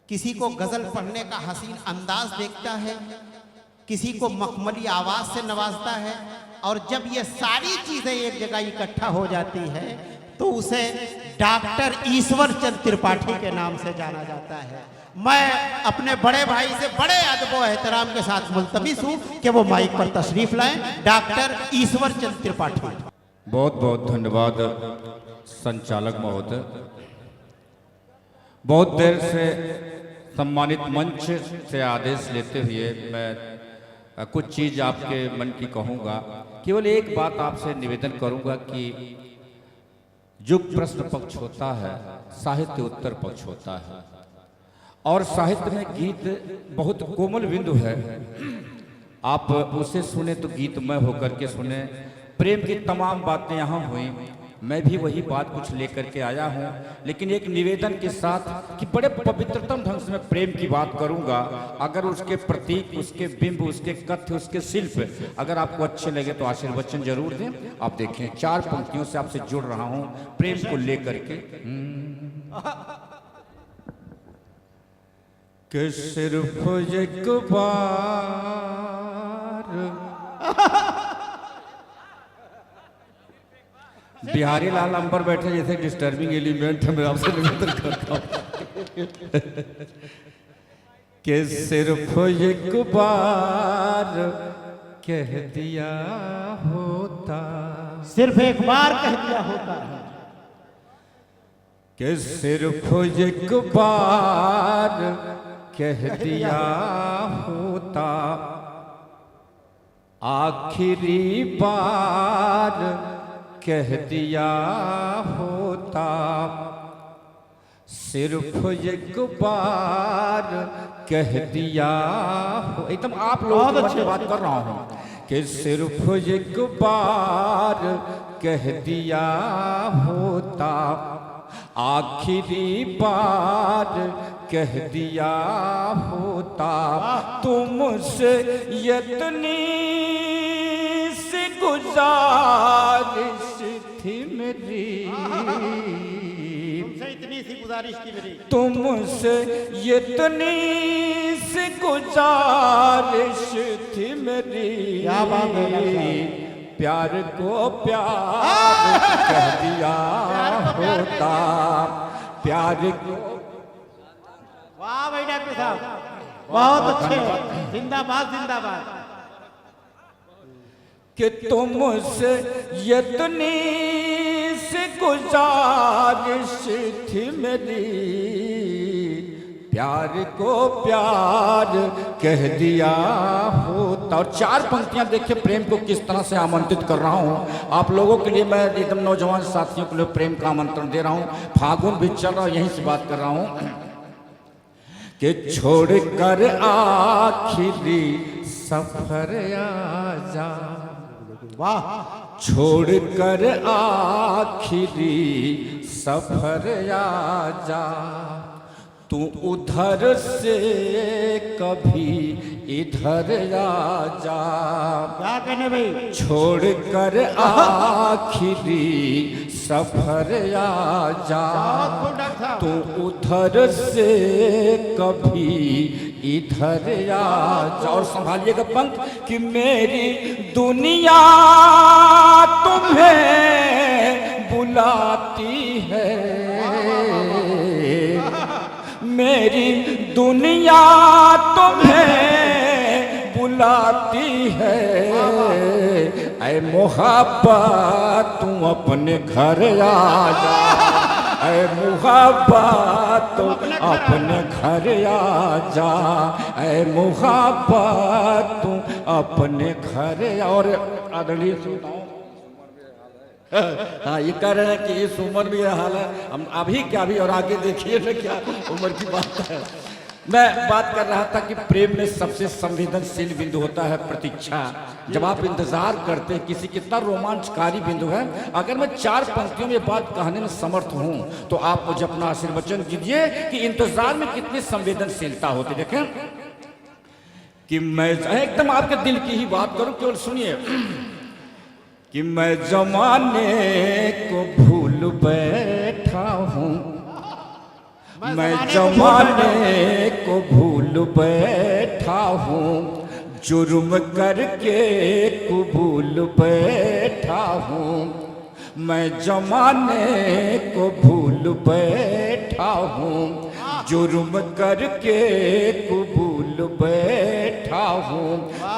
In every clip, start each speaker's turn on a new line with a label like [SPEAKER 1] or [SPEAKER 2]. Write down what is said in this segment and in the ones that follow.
[SPEAKER 1] किसी को गजल पढ़ने का हसीन अंदाज देखता है, किसी को मखमली आवाज से नवाजता है, और जब ये सारी चीजें एक जगह इकट्ठा हो जाती है तो उसे डॉक्टर ईश्वर चंद त्रिपाठी के नाम से जाना जाता है। मैं अपने बड़े भाई से बड़े अदब व एहतराम के साथ मुल्तमिस हूं कि वो माइक पर तशरीफ लाएं, डॉक्टर ईश्वर चंद त्रिपाठी।
[SPEAKER 2] बहुत बहुत धन्यवाद संचालक महोदय। बहुत देर से सम्मानित मंच से आदेश लेते हुए मैं कुछ चीज़ आपके मन की कहूँगा। केवल एक बात आपसे निवेदन करूँगा कि जो प्रश्न पक्ष होता है साहित्य उत्तर पक्ष होता है, और साहित्य में गीत बहुत कोमल बिंदु है। आप उसे सुने तो गीतमय होकर के सुने। प्रेम की तमाम बातें यहाँ हुई, मैं भी वही बात कुछ लेकर के आया हूँ, लेकिन एक निवेदन के साथ कि बड़े पवित्रतम ढंग से मैं प्रेम की बात करूँगा। अगर उसके प्रतीक, उसके बिंब, उसके कथ्य, उसके शिल्प अगर आपको अच्छे लगे तो आशीर्वचन जरूर दें। आप देखें 4 पंक्तियों से आपसे जुड़ रहा हूँ प्रेम को लेकर के। कि सिर्फ एक बार बिहारी लाल अंबर बैठे जैसे डिस्टर्बिंग एलिमेंट है, मैं आपसे निवेदन करता हूं कि सिर्फ एक बार कह दिया होता,
[SPEAKER 1] सिर्फ एक बार कह दिया होता है
[SPEAKER 2] कि सिर्फ एक बार कह दिया होता, आखिरी बार कह दिया होता, सिर्फ एक बार कह दिया हो। एकदम आप लोगों की बात कर रहा हूं कि सिर्फ एक बार कह दिया होता, आखिरी बार कह दिया होता, तुमसे इतनी सी गुजारिश थी मेरी,
[SPEAKER 1] तुमसे इतनी सी गुजारिश की मेरी,
[SPEAKER 2] तुमसे इतनी सी गुजारिश थी मेरी,
[SPEAKER 1] क्या बात है,
[SPEAKER 2] प्यार को प्यार कह दिया होता, प्यार को।
[SPEAKER 1] वाह भाई डॉक्टर साहब, बहुत अच्छे, जिंदाबाद जिंदाबाद।
[SPEAKER 2] कि तुमसे इतनी सी गुजारिश थी मेरी, प्यार को प्यार कह दिया होता। और 4 पंक्तियां देखिए प्रेम को किस तरह से आमंत्रित कर रहा हूं आप लोगों के लिए। मैं एकदम नौजवान साथियों के लिए प्रेम का आमंत्रण दे रहा हूं। फागुन भी चल रहा, यहीं से बात कर रहा हूं कि छोड़कर आखिरी सफर आजा,
[SPEAKER 1] वाह,
[SPEAKER 2] छोड़कर आखिरी सफर आजा, तू उधर से कभी इधर आजा,
[SPEAKER 1] क्या कहने भाई,
[SPEAKER 2] छोड़कर आखिरी सफर आजा, तू उधर से कभी इधर आजा। और संभालिएगा पंख कि मेरी दुनिया तुम्हें बुलाती है, मेरी दुनिया तुम्हें बुलाती है, ऐ मोहब्बत तू अपने घर आ जा, ऐ मोहब्बत तू अपने घर आ जा, ऐ मोहब्बत तू अपने घर। और आदरणीय सुनाओ, हाँ ये कह रहे हैं कि इस उम्र में यह हाल है, हम अभी क्या भी, और आगे देखिए ना क्या उम्र की बात है। मैं बात कर रहा था कि प्रेम में सबसे संवेदनशील बिंदु होता है प्रतीक्षा। जब आप इंतजार करते हैं किसी, कितना रोमांचकारी बिंदु है। अगर मैं 4 पंक्तियों में बात कहने में समर्थ हूं तो आप मुझे अपना आशीर्वचन दीजिए कि इंतजार में कितनी संवेदनशीलता होती। देखें कि मैं एकदम आपके दिल की ही बात करूं, केवल सुनिए कि मैं जमाने को भूल बैठा हूँ, मैं जमाने को भूल बैठा हूँ, जुर्म करके कबूल बैठा हूँ। मैं जमाने को भूल बैठा हूँ, जुर्म करके कबूल बैठा हूँ।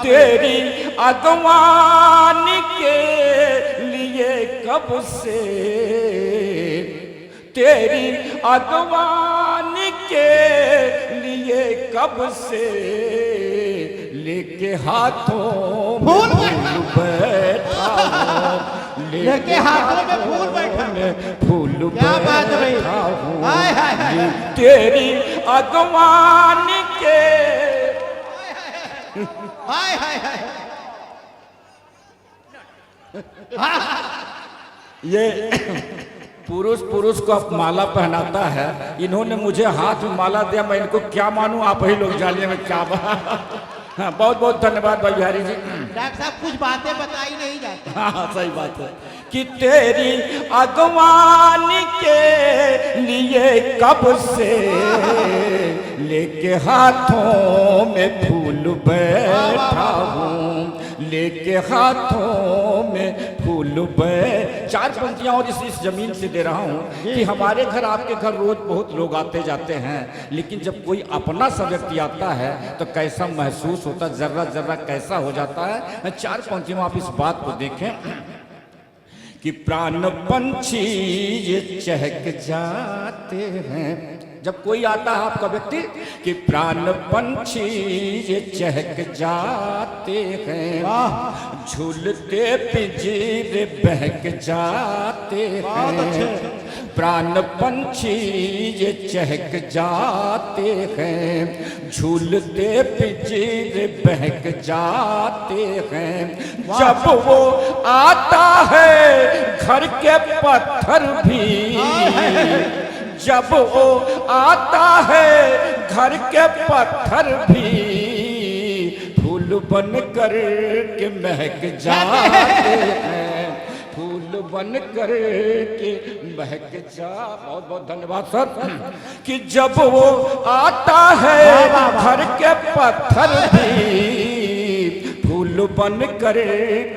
[SPEAKER 2] तेरी अगवानी के लिए कब से, तेरी अगवानी के लिए कब से लेके हाथों में फूल बैठा हूँ,
[SPEAKER 1] लेके हाथों में फूल बैठा
[SPEAKER 2] फूल
[SPEAKER 1] क्या बात है भाई?
[SPEAKER 2] बैठा हूँ।
[SPEAKER 1] हाय हाय हाय।
[SPEAKER 2] तेरी अगवानी के
[SPEAKER 1] हाय हाय हाय।
[SPEAKER 2] ये पुरुष पुरुष को अब माला पहनाता है, इन्होंने मुझे हाथ में माला दिया, मैं इनको क्या मानूं, आप ही लोग जानिए मैं क्या हाँ, बहुत बहुत धन्यवाद भाई बिहारी जी।
[SPEAKER 1] डॉक्टर साहब कुछ बातें बताई नहीं जाती।
[SPEAKER 2] हाँ सही बात है कि तेरी अगवानी के लिए कब से लेके हाथों में फूल बैठा हूँ, लेके हाथों में फूल चार पंक्तियां और इस जमीन से दे रहा हूँ कि हमारे घर आपके घर रोज बहुत लोग आते जाते हैं, लेकिन जब कोई अपना सा व्यक्ति आता है तो कैसा महसूस होता, जर्रा जर्रा कैसा हो जाता है। चार पंक्तियों में आप इस बात को देखें कि प्राण पंछी ये चहक जाते हैं। जब कोई आता है आपका व्यक्ति कि प्राण पंछी ये चहक जाते हैं, झूलते पिंजरे बहक जाते हैं। प्राण पंछी ये चहक जाते हैं, झूलते पिंजरे बहक जाते हैं। जब वो आता है घर के पत्थर भी, जब वो आता है घर के पत्थर भी फूल बन कर के महक जाते हैं, फूल बन कर के महक जा। बहुत बहुत धन्यवाद सर। कि जब वो आता है घर के पत्थर भी फूल बन कर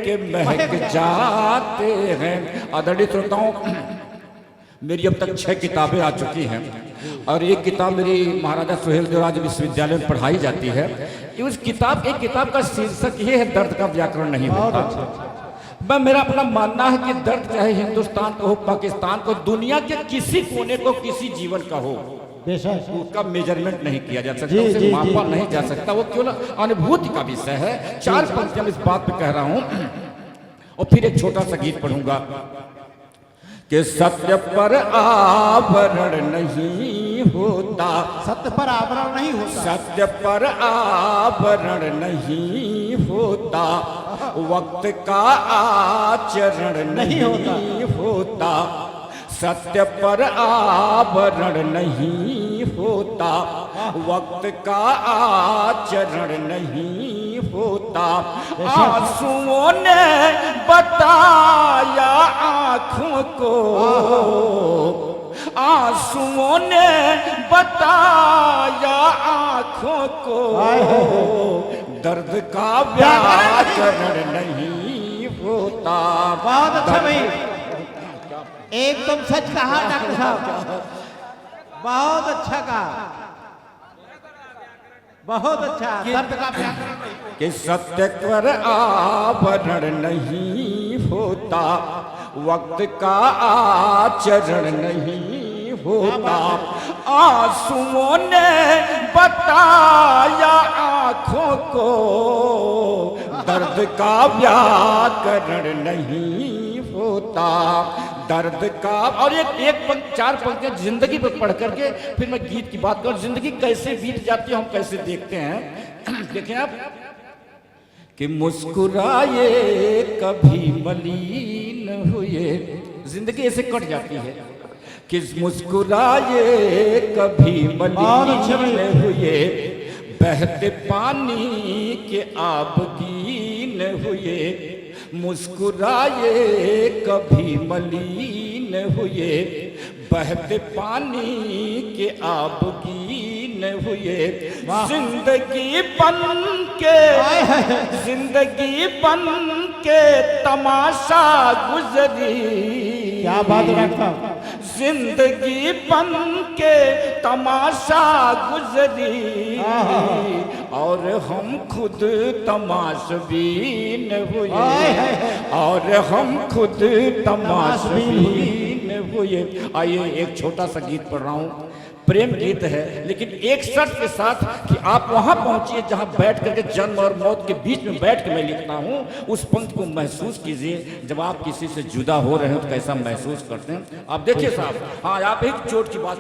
[SPEAKER 2] के महक जाते हैं। आदरणीय श्रोताओं, मेरी अब तक 6 किताबें आ चुकी हैं और एक किताब मेरी महाराजा सुहेलदेवराज विश्वविद्यालय में पढ़ाई जाती है। उस किताब, एक किताब का शीर्षक ये है, दर्द का व्याकरण नहीं होता। मैं मेरा अपना मानना है कि दर्द चाहे हिंदुस्तान का हो, पाकिस्तान को, दुनिया के किसी कोने को, किसी जीवन का हो, उसका मेजरमेंट नहीं किया जा सकता, उसे मापा नहीं जा सकता। वो केवल अनुभूति का विषय है। 4 पंक्तियां इस बात पे कह रहा हूं और फिर एक छोटा सा गीत पढ़ूंगा कि सत्य पर आवरण नहीं होता,
[SPEAKER 1] सत्य पर आवरण नहीं होता,
[SPEAKER 2] सत्य पर आवरण नहीं होता, वक्त का आचरण नहीं होता, सत्य पर आवरण नहीं होता, वक्त का आचरण नहीं होता। आंसुओं ने बताया आँखों को, आंसुओं ने बताया आँखों को, दर्द का व्याकरण नहीं होता।
[SPEAKER 1] बहुत अच्छा भाई, एकदम सच कहा डॉक्टर साहब, बहुत अच्छा कहा, बहुत अच्छा। दर्द का व्याकरण
[SPEAKER 2] कि सत्य पर आवरण नहीं होता, वक्त का आचरण नहीं होता। आंसुओं ने बताया आँखों को, दर्द का व्याकरण नहीं होता, दर्द का। और एक 4 पंक्तियां जिंदगी पर पढ़ करके फिर मैं गीत की बात करूं। जिंदगी कैसे बीत जाती है, हम कैसे देखते हैं। देखें आप कि मुस्कुराए कभी मलिन हुए, जिंदगी ऐसे कट जाती है कि मुस्कुराए कभी मलिन हुए, बहते पानी के आबगीन हुए, मुस्कुराए कभी मलिन हुए,
[SPEAKER 3] बहते पानी के आबगीन हुए, जिंदगी बन के, जिंदगी बन के तमाशा गुजरी।
[SPEAKER 1] क्या बात है डॉक्टर साहब,
[SPEAKER 3] जिंदगी बन के तमाशा गुजरी और हम खुद तमाशबीन हुए, और हम खुद तमाशबीन हुए। आइए एक छोटा सा गीत पढ़ रहा हूँ, प्रेम गीत है, लेकिन एक शर्त के साथ कि आप वहां पहुंचिए जहां बैठ करके जन्म और मौत के बीच में बैठ के मैं लिखता हूं। उस पंक्ति को महसूस कीजिए, जब आप किसी से जुदा हो रहे हो तो कैसा महसूस करते हैं। आप देखिए साहब, हाँ आप एक चोट की बात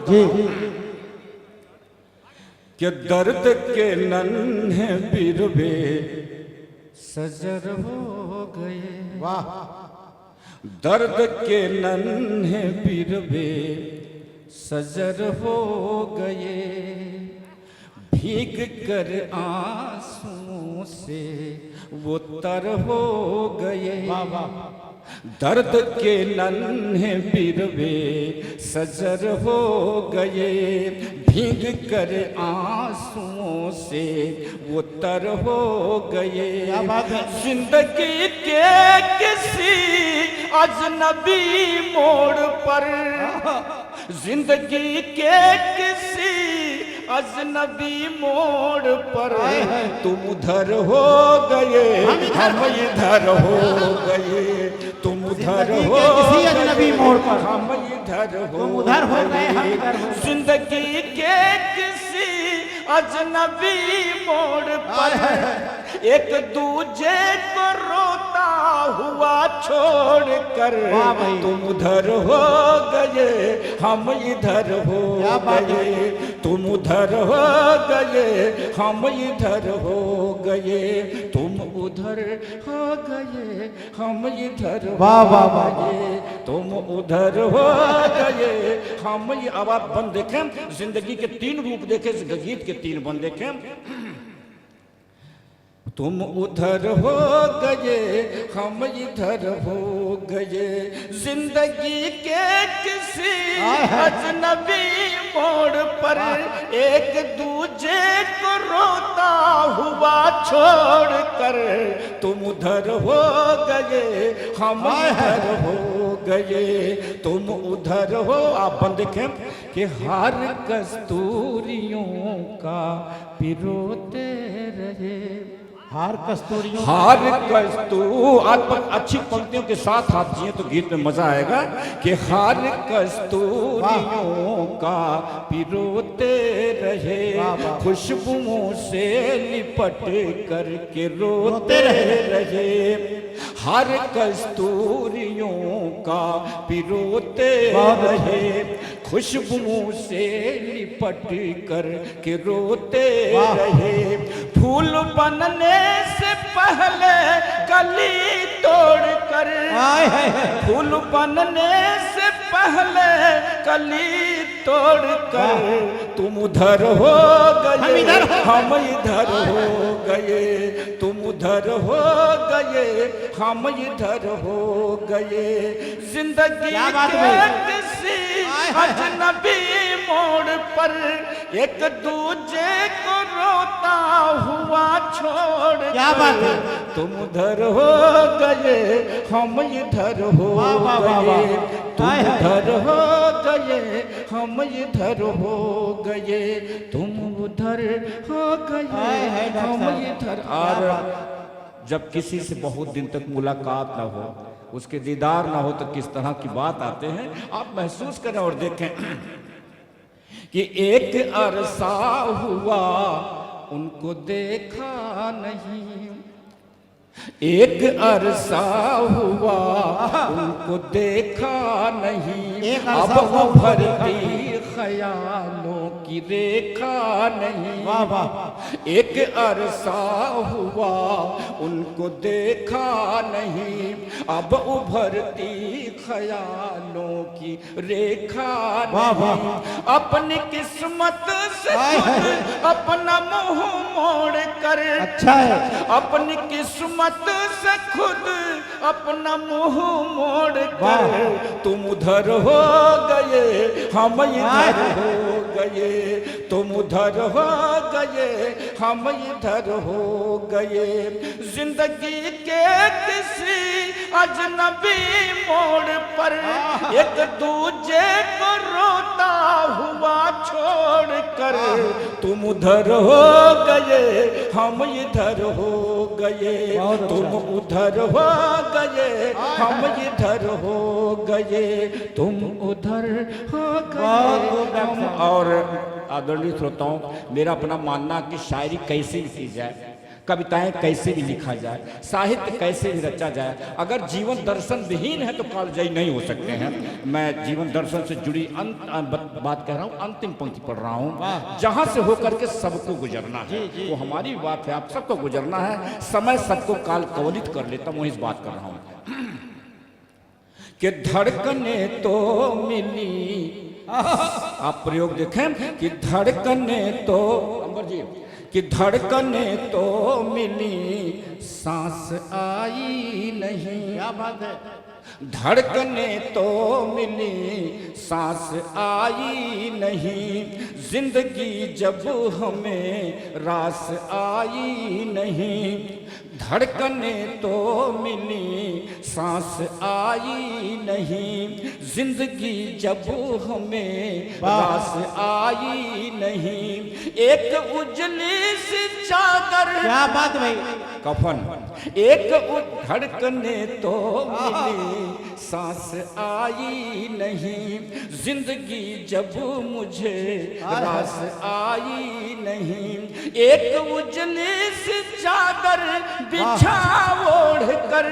[SPEAKER 3] कि दर्द के नन्हे बिरबे सजर हो गए,
[SPEAKER 1] वाह,
[SPEAKER 3] दर्द के नन्हे बिरबे सजर हो गए, भीग कर आंसुओं से वो तर हो गए। दर्द के नन्हे बिरबे सजर हो गए, भीग कर आंसुओं से वो तर हो गए। जिंदगी के किसी अजनबी मोड़ पर, जिंदगी के किसी अजनबी मोड़ पर तुम उधर हो गए, हम इधर हो गए, तुम उधर हो
[SPEAKER 1] किसी अजनबी मोड़ पर
[SPEAKER 3] हम इधर हो
[SPEAKER 1] उधर हो गए, हम इधर हो।
[SPEAKER 3] जिंदगी के किसी अजनबी मोड़ पर एक दूजे को रोता हुआ छोड़ कर तुम उधर हो गए, हम इधर हो गए, तुम उधर हो गए, हम इधर हो गए, तुम उधर हो गए, हम इधर हो गए, तुम उधर हो गए, हम। अब आप बन देखें, जिंदगी के तीन रूप देखें, गीत के तीन बन देखें। तुम उधर हो गए, हम इधर हो गए, जिंदगी के किसी अजनबी मोड़ पर एक दूजे को रोता हुआ छोड़ कर तुम उधर हो गए, हम इधर हो गए, तुम उधर हो। आप बंद देखें कि हर कस्तूरियों का पिरोते रहे,
[SPEAKER 1] हार कस्तूरियों,
[SPEAKER 3] हार अच्छी पंक्तियों के साथ आप जिए तो गीत में मजा आएगा कि हार कस्तूरियों का पिरोते रहे, खुशबुओं से लिपट करके रोते रहे, हर कस्तूरियों का पिरोते रहे, खुशबुओं से लिपट कर के रोते रहे, फूल बनने से पहले कली तोड़ कर, फूल बनने से पहले कली तोड़ कर तुम उधर हो गए, हम इधर हो गए, तुम उधर हो गए, हम इधर हो गए, जिंदगी के किसी अजनबी मोड़ पर एक दूजे को रोता हुआ छोड़,
[SPEAKER 1] क्या बात है,
[SPEAKER 3] तुम उधर हो गए, हम इधर हो गए, तुम उधर हो गए, हम इधर हो गए, तुम उधर हो गए, हम इधर। और जब किसी से बहुत दिन तक मुलाकात ना हो, उसके दीदार ना हो, तो किस तरह की बात आते हैं आप महसूस करें और देखें कि एक अरसा हुआ उनको देखा नहीं, एक अरसा हुआ उनको देखा नहीं, अब उभरती ख्यालों की रेखा नहीं, एक अरसा हुआ उनको देखा नहीं, अब उभरती ख्यालों की रेखा
[SPEAKER 1] वाह, वाह।
[SPEAKER 3] नहीं। अपनी किस्मत से खुद अपना मुंह मोड़ कर,
[SPEAKER 1] अच्छा है।
[SPEAKER 3] अपनी किस्मत से खुद अपना मुंह मोड़
[SPEAKER 1] वाह।
[SPEAKER 3] कर तुम उधर हो गए हम इधर हो गए, तुम उधर हो गए हम इधर हो गए। जिंदगी के किसी अजनबी मोड़ पर एक दूजे को रोता हुआ छोड़ कर तुम उधर हो गए हम इधर हो गए, तुम उधर हो गए हम इधर हो गए, तुम उधर हो गए हम। और आदरणीय श्रोताओं, मेरा अपना मानना कि शायरी कैसे भी की जाए, कविताएं कैसे भी लिखा जाए, साहित्य कैसे भी रचा जाए, अगर जीवन दर्शन विहीन है तो कालजयी नहीं हो सकते हैं। मैं जीवन दर्शन से जुड़ी बात कह रहा हूँ, अंतिम पंक्ति पढ़ रहा हूँ। जहां से होकर के सबको गुजरना है, वो हमारी बात है, आप सबको गुजरना है। समय सबको काल कवलित कर लेता, मैं इस बात कर रहा हूँ कि धड़कने तो मिली, आप प्रयोग देखें कि धड़कने तो, अंबर जी, कि धड़कने तो मिली सांस आई नहीं।
[SPEAKER 1] क्या बात है।
[SPEAKER 3] धड़कने तो मिली सांस आई नहीं, जिंदगी जब हमें रास आई नहीं। धड़कने तो मिली सांस आई नहीं, जिंदगी जब हमें रास आई नहीं। एक उजली सी चादर,
[SPEAKER 1] क्या बात भाई,
[SPEAKER 3] कफन, एक धड़कने तो मिली सांस आई नहीं, जिंदगी जब मुझे रास आई नहीं। एक उजली सी चादर बिछा ओढ़ कर,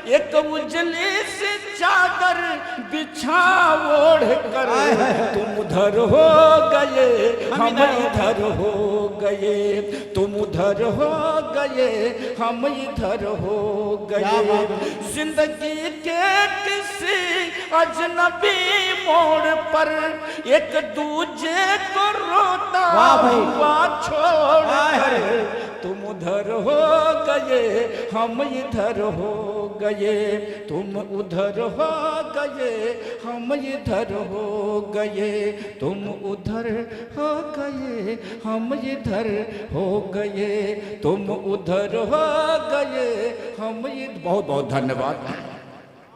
[SPEAKER 3] एक उजली सी चादर बिछा ओढ़ कर तुम उधर हो गए हम इधर हो गए, तुम उधर हो गए हम इधर हो गए। जिंदगी के किसी अजनबी मोड़ पर एक दूजे को रोता हुआ छोड़ कर तुम उधर हो गए हम इधर हो गए, तुम उधर हो गए हम इधर हो गए, तुम उधर हो गए हम इधर हो गए, तुम उधर हो गए हम इधर। बहुत बहुत धन्यवाद।